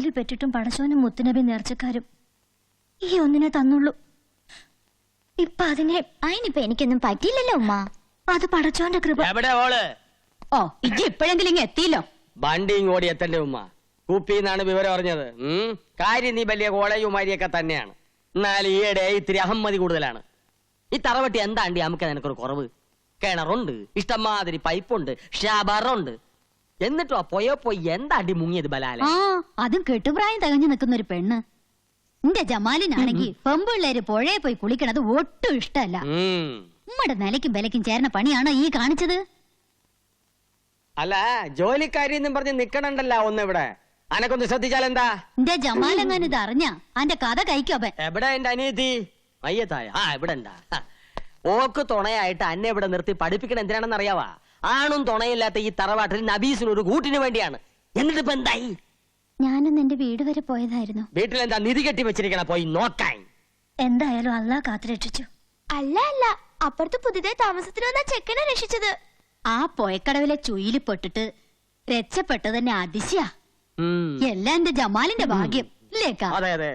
വയറ്റിൽ പെറ്റിട്ടും പടശോനും മുത്തുനബി നേർച്ചക്കാരും ഈ ഒന്നിനെ തന്നുള്ളൂ. ഇപ്പൊ അതിനിപ്പോ എനിക്കൊന്നും പറ്റിയില്ലല്ലോ ഉമ്മ. അത് പടച്ചോന്റെ കൃപ. എവിടെ ഓള്? ഓ ഇജ്ജ് ഇപ്പോഴെങ്കിലും ഇങ്ങ് എത്തിയില്ലോ. വണ്ടിയും ഓടി എത്തണ്ടേ ഉമ്മ. കുപ്പിന്നാണ് വിവരം അറിഞ്ഞത്. കാര്യം നീ വലിയ കോളേജുമാരിയൊക്കെ തന്നെയാണ്. എന്നാൽ ഈയിടെ ഇത്തിരി അഹമ്മതി കൂടുതലാണ്. ഈ തറവട്ടി എന്താണ്ടി നമുക്ക് നിനക്കൊരു കുറവ്? കിണറുണ്ട്, ഇഷ്ടംമാതിരി പൈപ്പുണ്ട്, ഷാബറുണ്ട്. എന്നിട്ടോ പോയി എന്താണ്ടി മുങ്ങിയത് ബലാല? അതും കെട്ടുപ്രായം തികഞ്ഞു നിൽക്കുന്ന ഒരു പെണ്ണ്. എന്റെ ജമാലിനാണെങ്കിൽ പെമ്പിള്ളേര് പുഴയെ പോയി കുളിക്കണത് ഒട്ടും ഇഷ്ടമല്ല. ഉമ്മയുടെ നിലയ്ക്കും വിലയ്ക്കും ചേർന്ന പണിയാണോ ഈ കാണിച്ചത്? അല്ല, ജോലിക്കാരി എന്നും പറഞ്ഞ് നിക്കണണ്ടല്ലോ ഒന്നിവിടെ. അനക്കൊന്ന് ശ്രദ്ധിച്ചാൽ എന്താ? എന്റെ ജമാലെങ്ങാനും ഇത് അറിഞ്ഞ അന്റെ കഥ കഴിക്കോപ്പൻ. എവിടെ എന്റെ അനിയത്തി? അയ്യത്തായ ഇവിടെ എന്താ? ഓക്ക് തുണയായിട്ട് അന്നെ ഇവിടെ നിർത്തി പഠിപ്പിക്കണം എന്തിനാണെന്ന് അറിയാവാ? ആണും തുണയില്ലാത്ത ഈ തറവാട്ടിൽ നബീസിന് ഒരു കൂട്ടിന് വേണ്ടിയാണ്. എന്നിട്ട് ഇപ്പൊ എന്തായി? ഞാനൊന്ന് എന്റെ വീട് വരെ പോയതായിരുന്നു. വീട്ടിലെന്താ നിധി കെട്ടി വെച്ചിരിക്കണ? പോയി നോക്കാൻ. എന്തായാലും അല്ലാഹ് കാത്തുരക്ഷിച്ചു. അല്ല അപ്പുറത്ത് പുതിയതായി താമസത്തിന് വന്ന ചെക്കനെ രക്ഷിച്ചത്. ആ പൊയക്കടവിലെ ചുയില് പെട്ടിട്ട് രക്ഷപ്പെട്ടത് തന്നെ അതിശയാ. എല്ലാം എന്റെ ജമാലിന്റെ ഭാഗ്യം. അതെ അതെ.